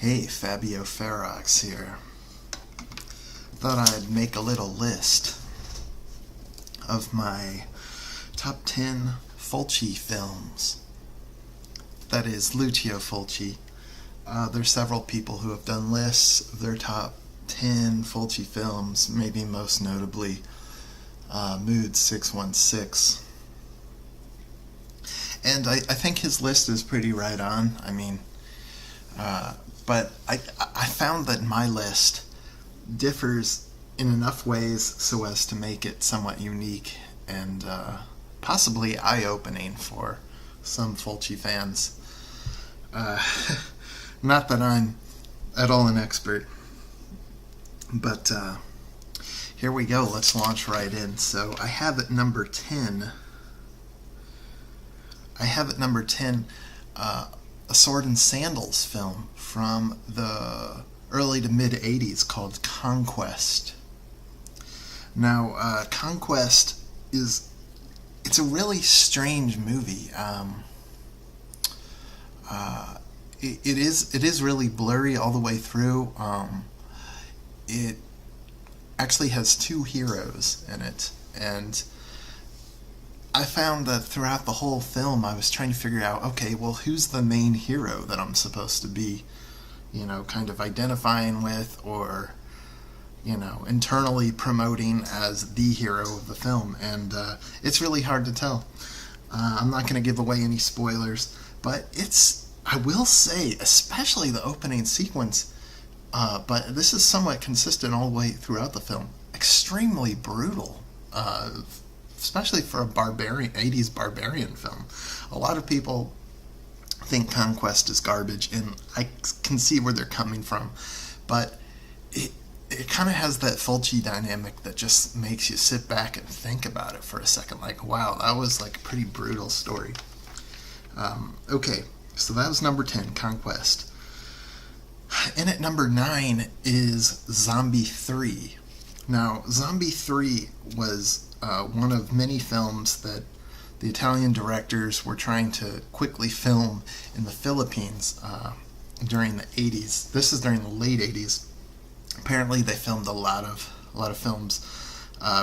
Hey, Fabio Ferox here. Thought I'd make a little list of my top 10 Fulci films. That is, Lucio Fulci. There's several people who have done lists of their top 10 Fulci films, maybe most notably Mood 616. And I think his list is pretty right on. But I found that my list differs in enough ways so as to make it somewhat unique and possibly eye-opening for some Fulci fans. Not that I'm at all an expert, but here we go. Let's launch right in. So I have at number 10. A Sword and Sandals film from the early to mid 80s called Conquest. Now, Conquest it's a really strange movie. It is really blurry all the way through. It actually has two heroes in it, and I found that throughout the whole film I was trying to figure out, okay, well, who's the main hero that I'm supposed to be, kind of identifying with, or, internally promoting as the hero of the film, and it's really hard to tell. I'm not going to give away any spoilers, but I will say, especially the opening sequence, but this is somewhat consistent all the way throughout the film, extremely brutal, especially for a 80s barbarian film. A lot of people think Conquest is garbage, and I can see where they're coming from, but it kind of has that Fulci dynamic that just makes you sit back and think about it for a second, like, wow, that was like a pretty brutal story. Okay, so that was number 10, Conquest. And at number 9 is Zombie 3. Now, Zombie 3 was one of many films that the Italian directors were trying to quickly film in the Philippines during the 80s. This is during the late 80s. Apparently, they filmed a lot of films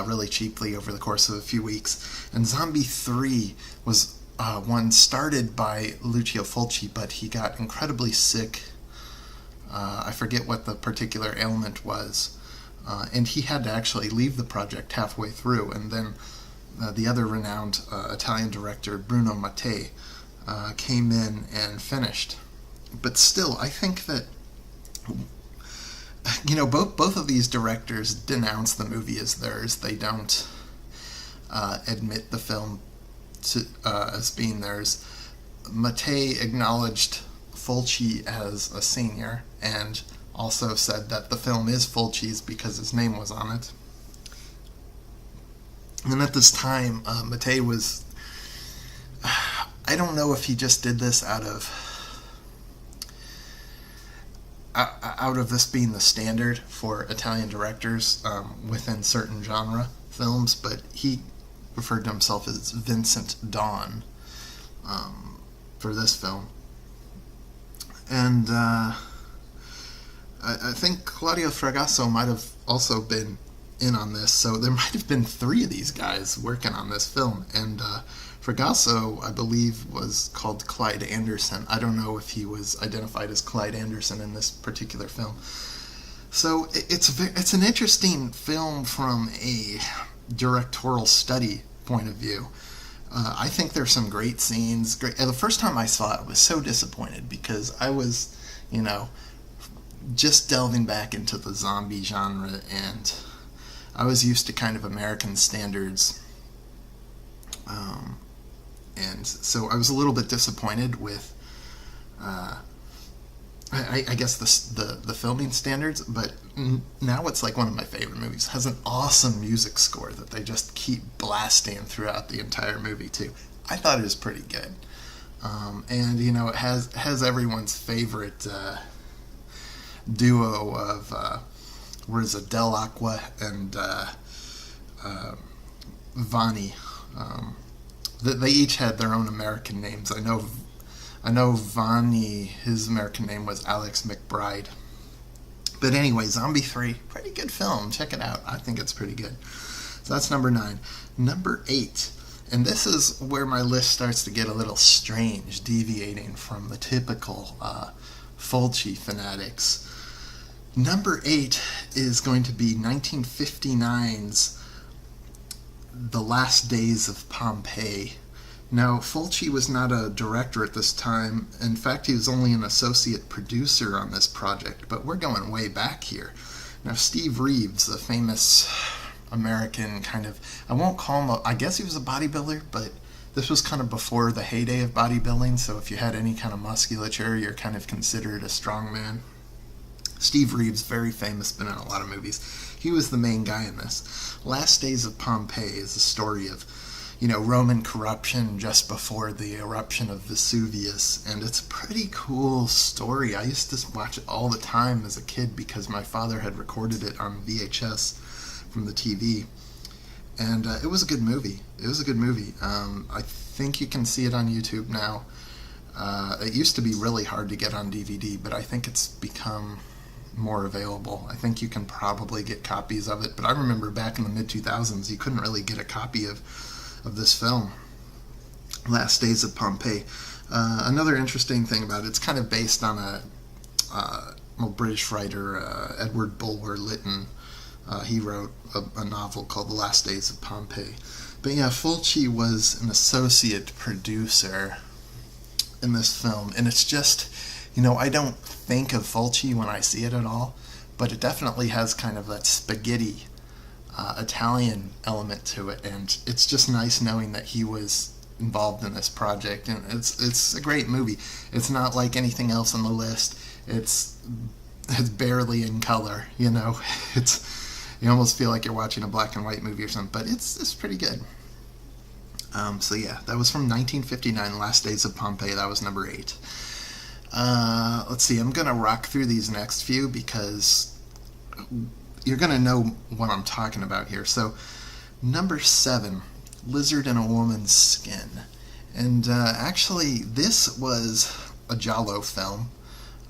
really cheaply over the course of a few weeks. And Zombie 3 was one started by Lucio Fulci, but he got incredibly sick. I forget what the particular ailment was. And he had to actually leave the project halfway through, and then the other renowned Italian director, Bruno Mattei, came in and finished. But still, I think that both of these directors denounce the movie as theirs. They don't admit the film as being theirs. Mattei acknowledged Fulci as a senior, and also said that the film is Fulci's because his name was on it. And at this time, Mattei was... I don't know if he just did this out of this being the standard for Italian directors within certain genre films, but he referred to himself as Vincent Dawn for this film. And I think Claudio Fragasso might have also been in on this, so there might have been 3 of these guys working on this film. And Fragasso, I believe, was called Clyde Anderson. I don't know if he was identified as Clyde Anderson in this particular film. So it's an interesting film from a directorial study point of view. I think there's some great scenes. The first time I saw it, I was so disappointed because I was, just delving back into the zombie genre, and I was used to kind of American standards. And so I was a little bit disappointed with, I guess, the filming standards, but now it's like one of my favorite movies. It has an awesome music score that they just keep blasting throughout the entire movie, too. I thought it was pretty good. And, it has everyone's favorite duo of, Del Acqua and Vanni. They each had their own American names. I know I know Vonnie, his American name was Alex McBride. But anyway, Zombie 3, pretty good film. Check it out. I think it's pretty good. So that's number 9. Number 8, and this is where my list starts to get a little strange, deviating from the typical Fulci fanatics. Number 8 is going to be 1959's The Last Days of Pompeii. Now, Fulci was not a director at this time. In fact, he was only an associate producer on this project, but we're going way back here. Now, Steve Reeves, the famous American kind of, I won't call him, I guess he was a bodybuilder, but this was kind of before the heyday of bodybuilding, so if you had any kind of musculature, you're kind of considered a strong man. Steve Reeves, very famous, been in a lot of movies. He was the main guy in this. Last Days of Pompeii is a story of, Roman corruption just before the eruption of Vesuvius, and it's a pretty cool story. I used to watch it all the time as a kid because my father had recorded it on VHS from the TV, and it was a good movie. I think you can see it on YouTube now. It used to be really hard to get on DVD, but I think it's become more available. I think you can probably get copies of it, but I remember back in the mid-2000s you couldn't really get a copy of this film, Last Days of Pompeii. Another interesting thing about it, it's kind of based on a British writer, Edward Bulwer Lytton. He wrote a novel called The Last Days of Pompeii. But yeah, Fulci was an associate producer in this film, and it's just, I don't think of Fulci when I see it at all, but it definitely has kind of that spaghetti Italian element to it, and it's just nice knowing that he was involved in this project, and it's a great movie. It's not like anything else on the list. It's barely in color, It's, you almost feel like you're watching a black and white movie or something, but it's pretty good. So yeah, that was from 1959, Last Days of Pompeii. That was number 8. Let's see, I'm gonna rock through these next few because you're going to know what I'm talking about here. So, number 7, Lizard in a Woman's Skin. And actually, this was a Giallo film.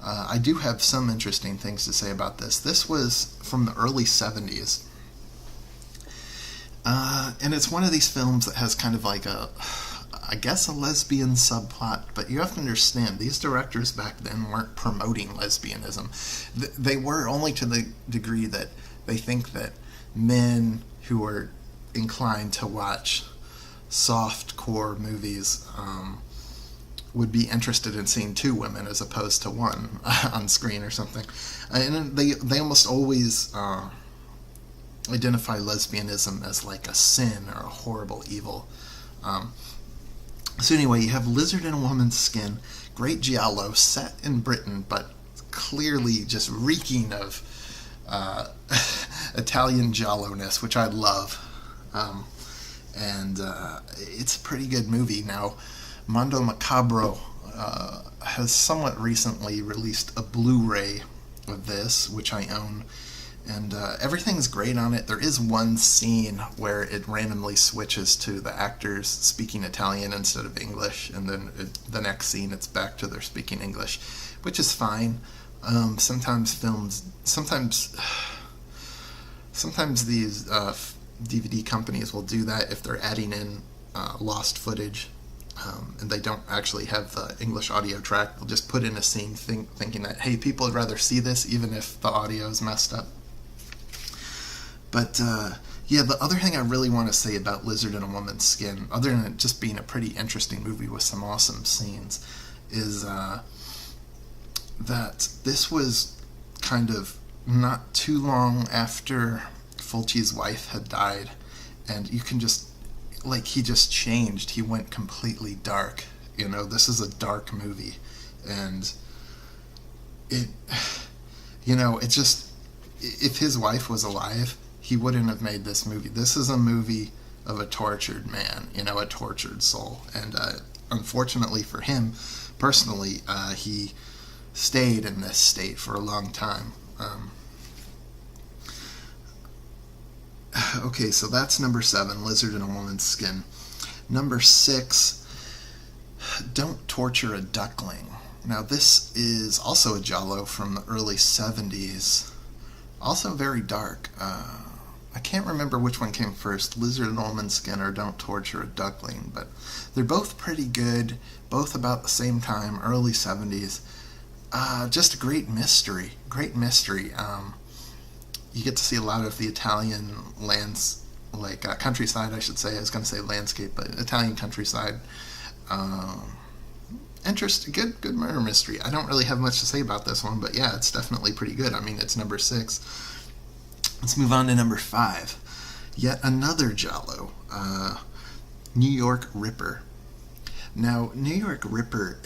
I do have some interesting things to say about this. This was from the early 70s. And it's one of these films that has kind of like a lesbian subplot, but you have to understand, these directors back then weren't promoting lesbianism. They were only to the degree that they think that men who are inclined to watch soft-core movies would be interested in seeing 2 women as opposed to 1 on screen or something. And they almost always identify lesbianism as like a sin or a horrible evil. So anyway, you have Lizard in a Woman's Skin, great giallo, set in Britain, but clearly just reeking of Italian giallo-ness, which I love. And it's a pretty good movie. Now, Mondo Macabro has somewhat recently released a Blu-ray of this, which I own, and everything's great on it. There is one scene where it randomly switches to the actors speaking Italian instead of English, and then the next scene it's back to their speaking English, which is fine. Sometimes these DVD companies will do that if they're adding in lost footage, and they don't actually have the English audio track. They'll just put in a scene thinking that, hey, people would rather see this even if the audio is messed up. But yeah, the other thing I really want to say about Lizard in a Woman's Skin, other than it just being a pretty interesting movie with some awesome scenes, is that this was kind of not too long after Fulci's wife had died, and you can just, like, he just changed. He went completely dark. This is a dark movie, and it just, if his wife was alive, he wouldn't have made this movie. This is a movie of a tortured man, a tortured soul, and unfortunately for him, personally, he stayed in this state for a long time. Okay, so that's number 7, Lizard in a Woman's Skin. Number 6, Don't Torture a Duckling. Now, this is also a giallo from the early 70s. Also very dark. I can't remember which one came first, Lizard and Almond Skin or Don't Torture a Duckling, but they're both pretty good, both about the same time, early 70s. Just a great mystery. Great mystery. You get to see a lot of the Italian lands, like countryside, I should say. I was going to say landscape, but Italian countryside. Interesting, good murder mystery. I don't really have much to say about this one, but yeah, it's definitely pretty good. I mean, it's number 6. Let's move on to number 5. Yet another giallo, New York Ripper. Now, New York Ripper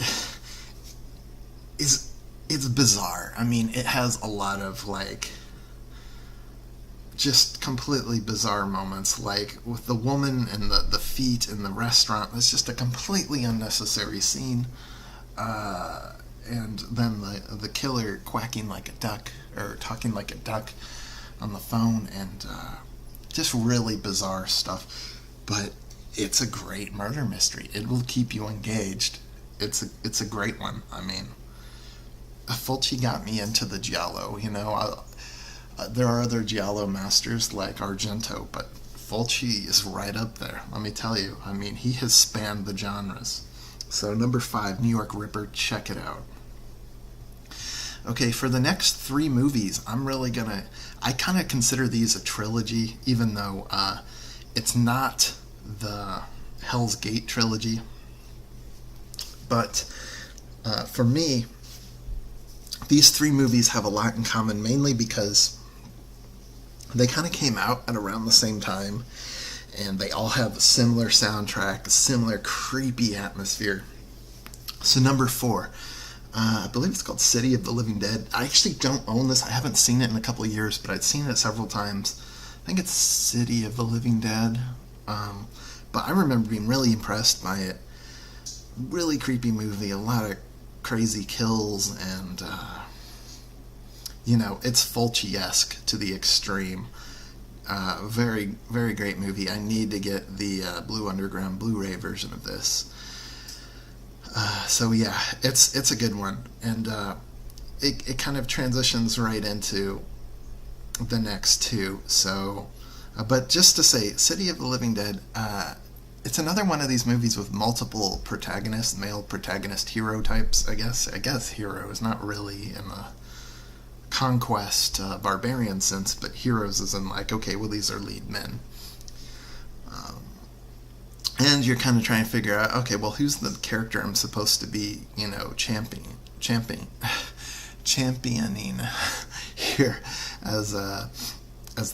it's bizarre. I mean, it has a lot of like just completely bizarre moments, like with the woman and the feet in the restaurant. It's just a completely unnecessary scene. And then the killer quacking like a duck or talking like a duck on the phone, and just really bizarre stuff. But it's a great murder mystery. It will keep you engaged. It's a great one. I mean, Fulci got me into the giallo. You know, there are other giallo masters like Argento, but Fulci is right up there. Let me tell you. I mean, he has spanned the genres. So number 5, New York Ripper. Check it out. Okay, for the next 3 movies, I kind of consider these a trilogy, even though it's not the Hell's Gate trilogy. But for me, these 3 movies have a lot in common, mainly because they kind of came out at around the same time, and they all have a similar soundtrack, a similar creepy atmosphere. So number 4, I believe it's called City of the Living Dead. I actually don't own this. I haven't seen it in a couple of years, but I'd seen it several times. I think it's City of the Living Dead. But I remember being really impressed by it. Really creepy movie, a lot of crazy kills, and, it's Fulci-esque to the extreme. Very, very great movie. I need to get the Blue Underground Blu-ray version of this. So yeah, it's a good one, and it kind of transitions right into the next 2. So, but just to say, City of the Living Dead, it's another one of these movies with multiple protagonists, male protagonist hero types. I guess hero is not really in the conquest barbarian sense, but heroes is in like, okay, well, these are lead men. And you're kind of trying to figure out, okay, well, who's the character I'm supposed to be, championing here as the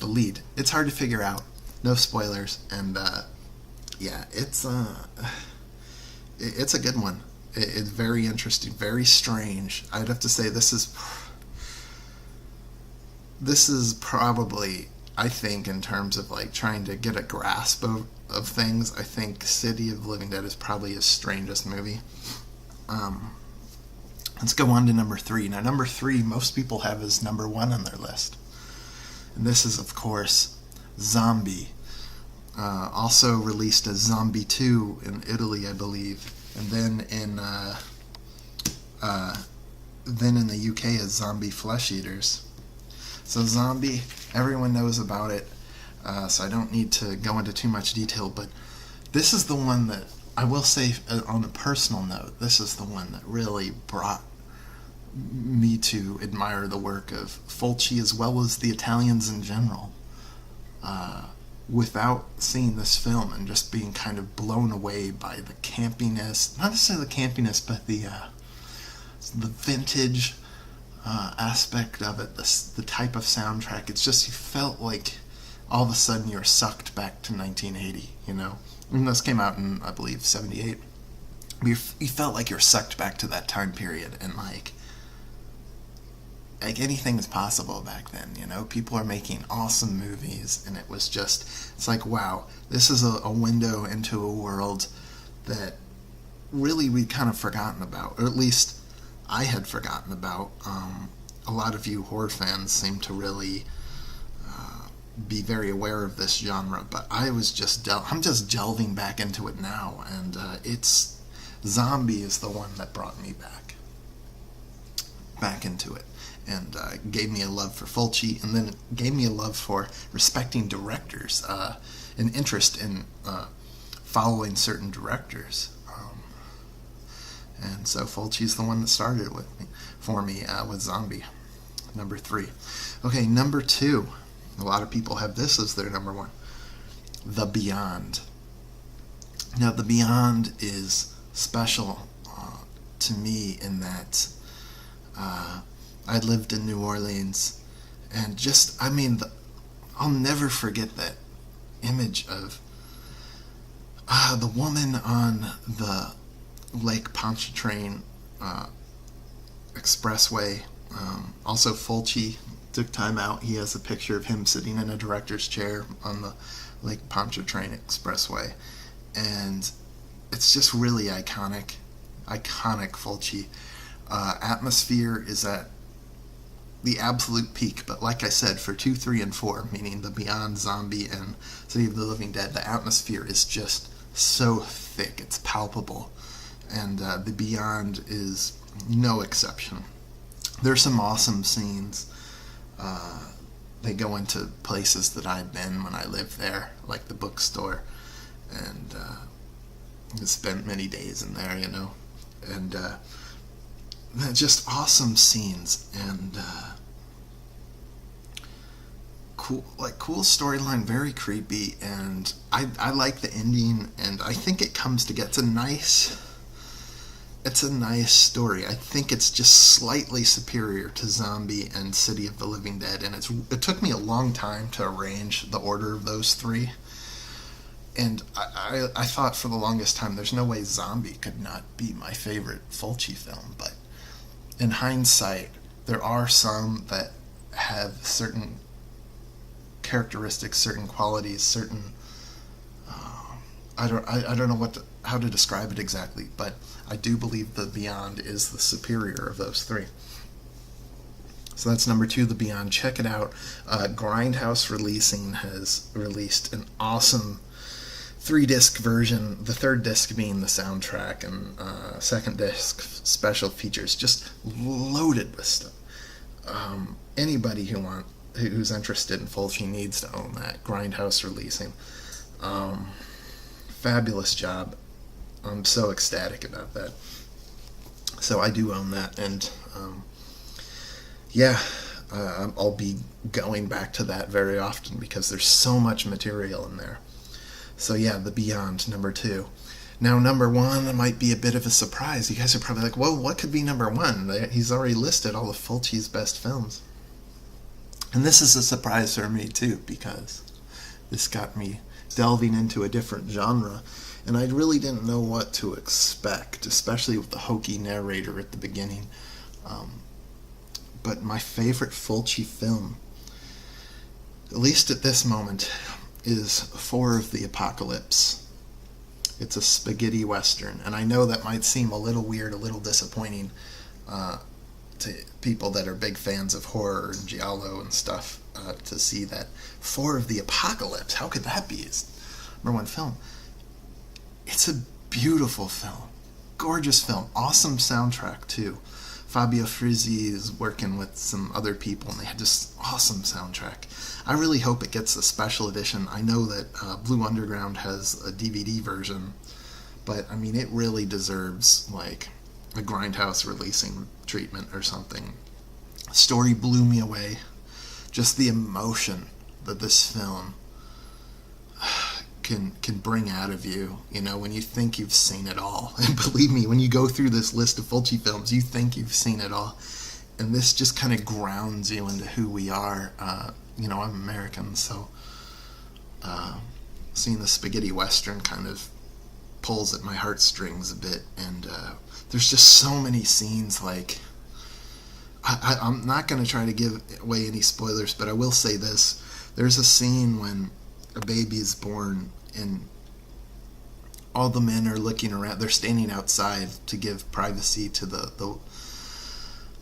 lead. It's hard to figure out. No spoilers, and yeah, it's a good one. It's very interesting, very strange. I'd have to say this is probably, I think, in terms of like trying to get a grasp of things, I think City of the Living Dead is probably his strangest movie. Let's go on to number 3. Now, number 3, most people have as number 1 on their list. And this is, of course, Zombie. Also released as Zombie 2 in Italy, I believe. And then in the UK as Zombie Flesh Eaters. So Zombie, everyone knows about it. So I don't need to go into too much detail, but this is the one that, I will say on a personal note, this is the one that really brought me to admire the work of Fulci as well as the Italians in general. Without seeing this film and just being kind of blown away by the campiness, not necessarily the campiness, but the vintage aspect of it, the type of soundtrack. It's just, you felt like all of a sudden you're sucked back to 1980, And this came out in, I believe, 78. You felt like you're sucked back to that time period, and like anything is possible back then, People are making awesome movies, and it was just, it's like, wow, this is a window into a world that really we'd kind of forgotten about, or at least I had forgotten about. A lot of you horror fans seem to really be very aware of this genre, but I'm just delving back into it now, and it's Zombie is the one that brought me back into it, and gave me a love for Fulci, and then it gave me a love for respecting directors, an interest in following certain directors. And so Fulci's the one that started it for me with Zombie, number 3. Okay, number 2. A lot of people have this as their number 1. The Beyond. Now, The Beyond is special to me in that I lived in New Orleans, and I'll never forget that image of the woman on the Lake Pontchartrain expressway. Also, Fulci took time out. He has a picture of him sitting in a director's chair on the Lake Pontchartrain expressway, and it's just really iconic Fulci. Atmosphere is at the absolute peak, but like I said, for 2, 3, and 4, meaning The Beyond, Zombie, and City of the Living Dead, the atmosphere is just so thick, it's palpable, and The Beyond is no exception. There's some awesome scenes. They go into places that I've been when I lived there, like the bookstore, and I spent many days in there, and just awesome scenes, and cool storyline, very creepy, and I like the ending, and I think it comes together. It's a nice story. I think it's just slightly superior to Zombie and City of the Living Dead, and it took me a long time to arrange the order of those 3. And I thought for the longest time, there's no way Zombie could not be my favorite Fulci film, but in hindsight, there are some that have certain characteristics, certain qualities, certain I don't know how to describe it exactly, but I do believe The Beyond is the superior of those 3. So that's number 2, The Beyond. Check it out. Grindhouse Releasing has released an awesome 3-disc version, the 3rd disc being the soundtrack, and 2nd disc special features, just loaded with stuff. Anybody who's interested in Fulci needs to own that. Grindhouse Releasing. Fabulous job. I'm so ecstatic about that. So I do own that, and I'll be going back to that very often because there's so much material in there. So yeah, The Beyond, number 2. Now, number 1 might be a bit of a surprise. You guys are probably like, well, what could be number 1? He's already listed all of Fulci's best films. And this is a surprise for me, too, because this got me delving into a different genre, and I really didn't know what to expect, especially with the hokey narrator at the beginning. But my favorite Fulci film, at least at this moment, is 4 of the Apocalypse. It's a spaghetti western, and I know that might seem a little weird, a little disappointing to people that are big fans of horror and giallo and stuff, to see that 4 of the Apocalypse, how could that be his number 1 film? It's a beautiful film, gorgeous film, awesome soundtrack too. Fabio Frizzi is working with some other people, and they had just awesome soundtrack. I really hope it gets a special edition. I know that Blue Underground has a DVD version, but I mean, it really deserves like a Grindhouse Releasing treatment or something. The story blew me away. Just the emotion that this film can bring out of you, when you think you've seen it all. And believe me, when you go through this list of Fulci films, you think you've seen it all. And this just kind of grounds you into who we are. I'm American, so seeing the spaghetti western kind of pulls at my heartstrings a bit. And there's just so many scenes, like, I'm not going to try to give away any spoilers, but I will say this. There's a scene when a baby is born, and all the men are looking around. They're standing outside to give privacy to the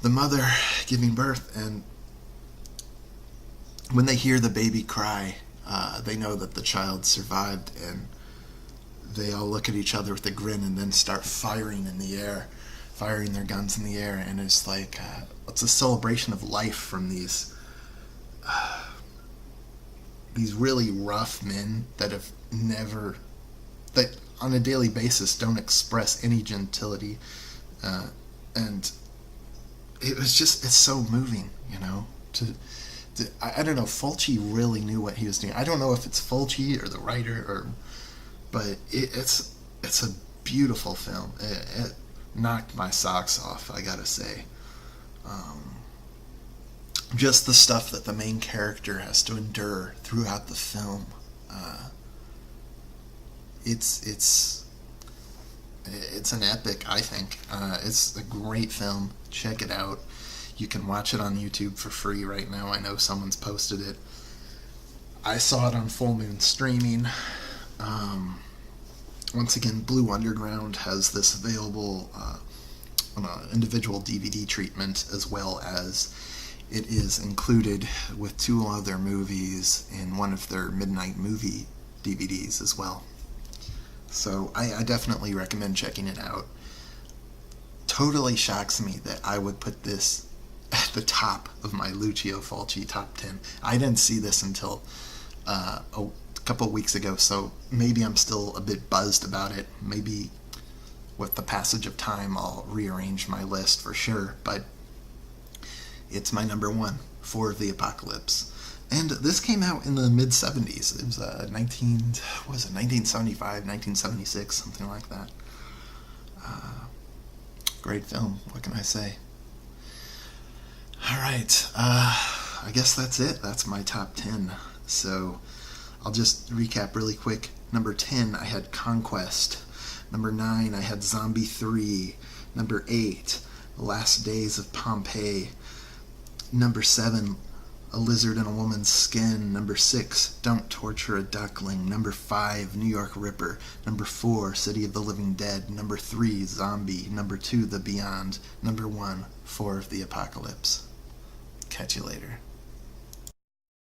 mother giving birth, and when they hear the baby cry, they know that the child survived, and they all look at each other with a grin and then start firing in the air, firing their guns in the air, and it's like it's a celebration of life from these really rough men that have never, that on a daily basis don't express any gentility, and it's so moving, I don't know, Fulci really knew what he was doing. I don't know if it's Fulci or the writer, but it's a beautiful film. It knocked my socks off, I gotta say. Just the stuff that the main character has to endure throughout the film. It's an epic, I think. It's a great film. Check it out. You can watch it on YouTube for free right now. I know someone's posted it. I saw it on Full Moon Streaming. Once again, Blue Underground has this available on an individual DVD treatment, as well as it is included with 2 other movies in one of their Midnight Movie DVDs as well. So I definitely recommend checking it out. Totally shocks me that I would put this at the top of my Lucio Fulci top 10. I didn't see this until a couple of weeks ago, so maybe I'm still a bit buzzed about it. Maybe with the passage of time I'll rearrange my list for sure, but it's my number 1, 4 of the Apocalypse. And this came out in the mid-70s. It was 1975, 1976, something like that. Great film, what can I say? Alright, I guess that's it. That's my top 10. So, I'll just recap really quick. Number 10, I had Conquest. Number 9, I had Zombie 3. Number 8, Last Days of Pompeii. Number 7, A Lizard in a Woman's Skin. Number 6, Don't Torture a Duckling. Number 5, New York Ripper. Number 4, City of the Living Dead. Number 3, Zombie. Number 2, The Beyond. Number 1, 4 of the Apocalypse. Catch you later.